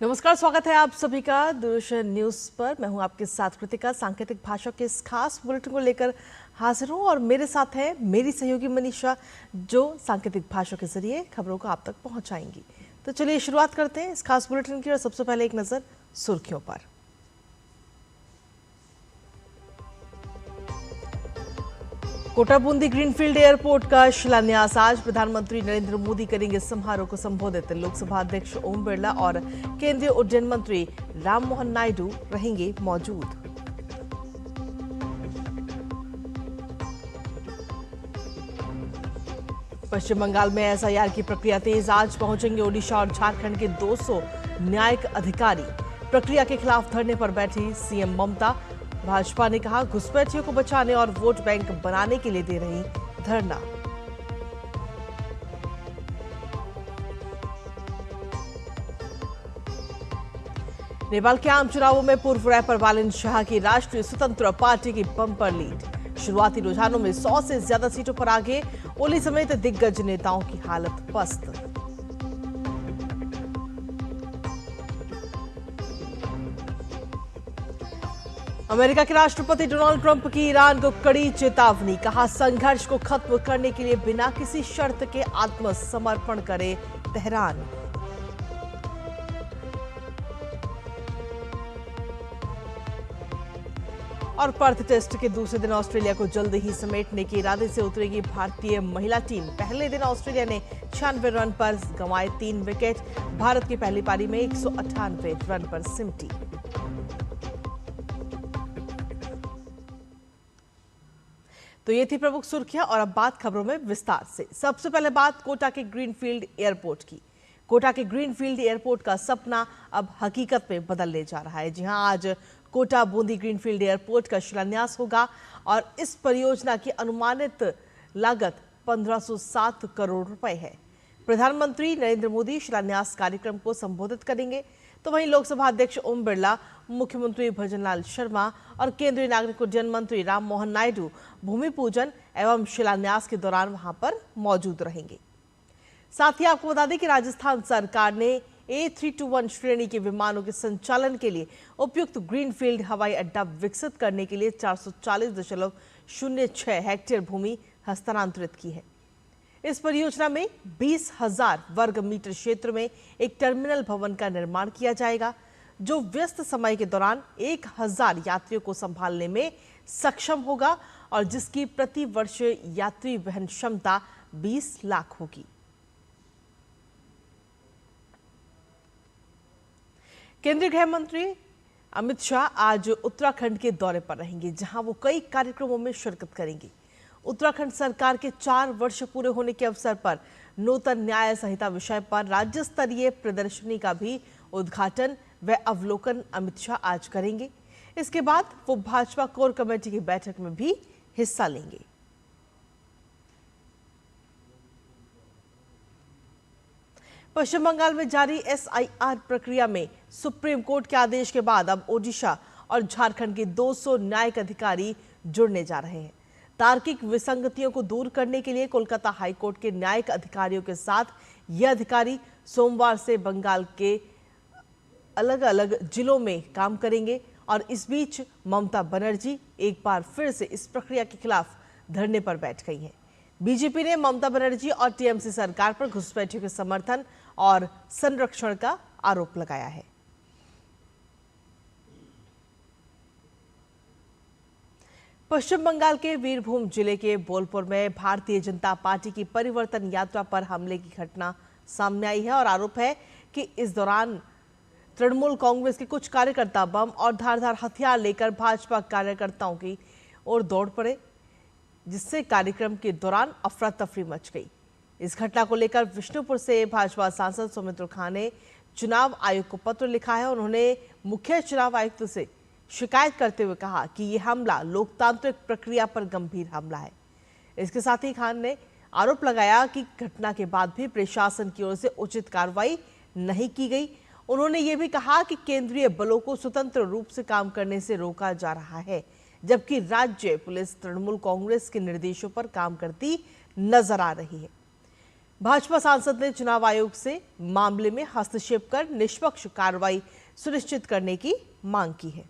नमस्कार, स्वागत है आप सभी का दूरदर्शन न्यूज पर। मैं हूं आपके साथ कृतिका। सांकेतिक भाषा के इस खास बुलेटिन को लेकर हाजिर हूं और मेरे साथ है मेरी सहयोगी मनीषा, जो सांकेतिक भाषा के जरिए खबरों को आप तक पहुंचाएंगी। तो चलिए शुरुआत करते हैं इस खास बुलेटिन की और सबसे पहले एक नजर सुर्खियों पर। कोटा बूंदी ग्रीनफील्ड एयरपोर्ट का शिलान्यास आज प्रधानमंत्री नरेंद्र मोदी करेंगे समारोह को संबोधित। लोकसभा अध्यक्ष ओम बिरला और केंद्रीय उड्डयन मंत्री राममोहन नायडू रहेंगे मौजूद। पश्चिम बंगाल में एसआईआर की प्रक्रिया तेज। आज पहुंचेंगे ओडिशा और झारखंड के 200 न्यायिक अधिकारी। प्रक्रिया के खिलाफ धरने पर बैठी सीएम ममता। भाजपा ने कहा घुसपैठियों को बचाने और वोट बैंक बनाने के लिए दे रही धरना। नेपाल के आम चुनावों में पूर्व रैपर वालिन शाह की राष्ट्रीय स्वतंत्र पार्टी की बम्पर लीड। शुरुआती रुझानों में 100 से ज्यादा सीटों पर आगे। ओली समेत दिग्गज नेताओं की हालत पस्त। अमेरिका के राष्ट्रपति डोनाल्ड ट्रंप की ईरान को कड़ी चेतावनी। कहा संघर्ष को खत्म करने के लिए बिना किसी शर्त के आत्मसमर्पण करे तेहरान। और पर्थ टेस्ट के दूसरे दिन ऑस्ट्रेलिया को जल्द ही समेटने के इरादे से उतरेगी भारतीय महिला टीम। पहले दिन ऑस्ट्रेलिया ने 96 रन पर गंवाए 3 विकेट। भारत की पहली पारी में 198 रन पर सिमटी। तो ये थी प्रमुख सुर्खियां और अब बात खबरों में विस्तार से। सबसे पहले बात कोटा के ग्रीनफील्ड एयरपोर्ट की। कोटा के ग्रीनफील्ड एयरपोर्ट का सपना अब हकीकत में बदलने जा रहा है। जी हां, आज कोटा बूंदी ग्रीनफील्ड एयरपोर्ट का शिलान्यास होगा और इस परियोजना की अनुमानित लागत 1507 करोड़ रुपए है। प्रधानमंत्री नरेंद्र मोदी शिलान्यास कार्यक्रम को संबोधित करेंगे, तो वहीं लोकसभा अध्यक्ष ओम बिरला, मुख्यमंत्री भजनलाल शर्मा और केंद्रीय नागरिक उड्डयन मंत्री राममोहन नायडू भूमि पूजन एवं शिलान्यास के दौरान वहां पर मौजूद रहेंगे। साथ ही आपको बता दें कि राजस्थान सरकार ने A321 श्रेणी के विमानों के संचालन के लिए उपयुक्त ग्रीनफील्ड हवाई अड्डा विकसित करने के लिए 440.06 हेक्टेयर भूमि हस्तांतरित की है। इस परियोजना में 20,000 वर्ग मीटर क्षेत्र में एक टर्मिनल भवन का निर्माण किया जाएगा, जो व्यस्त समय के दौरान 1000 यात्रियों को संभालने में सक्षम होगा और जिसकी प्रति वर्ष यात्री वहन क्षमता 20 लाख होगी। केंद्रीय गृह मंत्री अमित शाह आज उत्तराखंड के दौरे पर रहेंगे, जहां वो कई कार्यक्रमों में शिरकत करेंगे। उत्तराखंड सरकार के 4 वर्ष पूरे होने के अवसर पर नूतन न्याय संहिता विषय पर राज्य स्तरीय प्रदर्शनी का भी उद्घाटन व अवलोकन अमित शाह आज करेंगे। इसके बाद वो भाजपा कोर कमेटी की बैठक में भी हिस्सा लेंगे। पश्चिम बंगाल में जारी एसआईआर प्रक्रिया में सुप्रीम कोर्ट के आदेश के बाद अब ओडिशा और झारखंड के 200 न्यायिक अधिकारी जुड़ने जा रहे हैं। तार्किक विसंगतियों को दूर करने के लिए कोलकाता हाईकोर्ट के न्यायिक अधिकारियों के साथ ये अधिकारी सोमवार से बंगाल के अलग अलग जिलों में काम करेंगे। और इस बीच ममता बनर्जी एक बार फिर से इस प्रक्रिया के खिलाफ धरने पर बैठ गई हैं। बीजेपी ने ममता बनर्जी और टीएमसी सरकार पर घुसपैठियों के समर्थन और संरक्षण का आरोप लगाया है। पश्चिम बंगाल के वीरभूम जिले के बोलपुर में भारतीय जनता पार्टी की परिवर्तन यात्रा पर हमले की घटना सामने आई है और आरोप है कि इस दौरान तृणमूल कांग्रेस के कुछ कार्यकर्ता बम और धारदार हथियार लेकर भाजपा कार्यकर्ताओं की ओर दौड़ पड़े, जिससे कार्यक्रम के दौरान अफरा तफरी मच गई। इस घटना को लेकर विष्णुपुर से भाजपा सांसद सौमित्र खान ने चुनाव आयोग को पत्र लिखा है। उन्होंने मुख्य चुनाव आयुक्त से शिकायत करते हुए कहा कि यह हमला लोकतांत्रिक प्रक्रिया पर गंभीर हमला है। इसके साथ ही खान ने आरोप लगाया कि घटना के बाद भी प्रशासन की ओर से उचित कार्रवाई नहीं की गई। उन्होंने ये भी कहा कि केंद्रीय बलों को स्वतंत्र रूप से काम करने से रोका जा रहा है, जबकि राज्य पुलिस तृणमूल कांग्रेस के निर्देशों पर काम करती नजर आ रही है। भाजपा सांसद ने चुनाव आयोग से मामले में हस्तक्षेप कर निष्पक्ष कार्रवाई सुनिश्चित करने की मांग की है।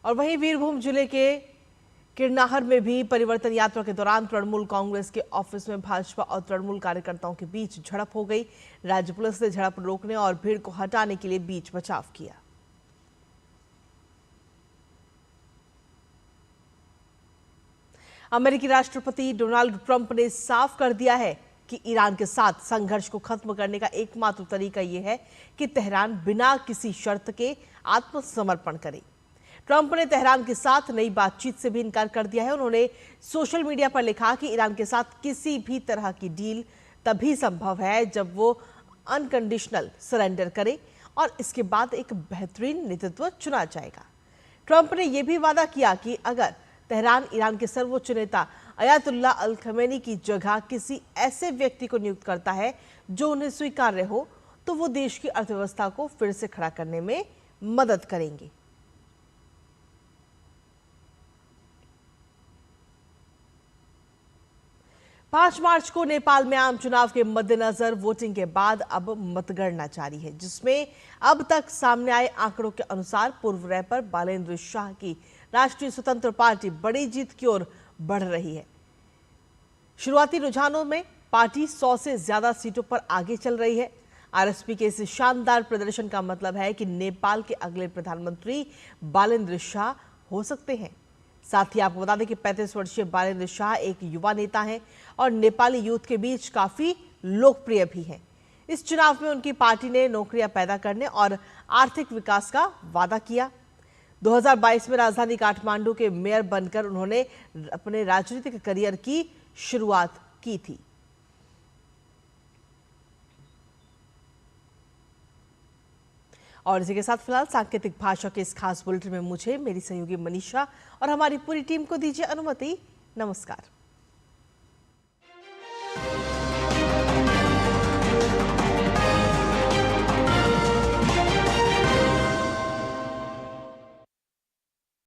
और वहीं वीरभूम जिले के किरनाहर में भी परिवर्तन यात्रा के दौरान तृणमूल कांग्रेस के ऑफिस में भाजपा और तृणमूल कार्यकर्ताओं के बीच झड़प हो गई। राज्य पुलिस ने झड़प रोकने और भीड़ को हटाने के लिए बीच बचाव किया। अमेरिकी राष्ट्रपति डोनाल्ड ट्रंप ने साफ कर दिया है कि ईरान के साथ संघर्ष को खत्म करने का एकमात्र तरीका यह है कि तेहरान बिना किसी शर्त के आत्मसमर्पण करे। ट्रंप ने तेहरान के साथ नई बातचीत से भी इनकार कर दिया है। उन्होंने सोशल मीडिया पर लिखा कि ईरान के साथ किसी भी तरह की डील तभी संभव है जब वो अनकंडीशनल सरेंडर करे और इसके बाद एक बेहतरीन नेतृत्व चुना जाएगा। ट्रंप ने यह भी वादा किया कि अगर तेहरान ईरान के सर्वोच्च नेता अयातुल्ला अल खमेनी की जगह किसी ऐसे व्यक्ति को नियुक्त करता है जो उन्हें स्वीकार्य हो, तो वो देश की अर्थव्यवस्था को फिर से खड़ा करने में मदद करेंगे। पांच मार्च को नेपाल में आम चुनाव के मद्देनजर वोटिंग के बाद अब मतगणना जारी है, जिसमें अब तक सामने आए आंकड़ों के अनुसार पूर्व रैपर बालेंद्र शाह की राष्ट्रीय स्वतंत्र पार्टी बड़ी जीत की ओर बढ़ रही है। शुरुआती रुझानों में पार्टी 100 से ज्यादा सीटों पर आगे चल रही है। आरएसपी के इस शानदार प्रदर्शन का मतलब है कि नेपाल के अगले प्रधानमंत्री बालेंद्र शाह हो सकते हैं। साथ ही आपको बता दें कि 35 वर्षीय बालेंद्र शाह एक युवा नेता हैं और नेपाली यूथ के बीच काफी लोकप्रिय भी हैं। इस चुनाव में उनकी पार्टी ने नौकरियां पैदा करने और आर्थिक विकास का वादा किया। 2022 में राजधानी काठमांडू के मेयर बनकर उन्होंने अपने राजनीतिक करियर की शुरुआत की थी। और इसी के साथ फिलहाल सांकेतिक भाषा के इस खास बुलेटिन में मुझे, मेरी सहयोगी मनीषा और हमारी पूरी टीम को दीजिए अनुमति। नमस्कार।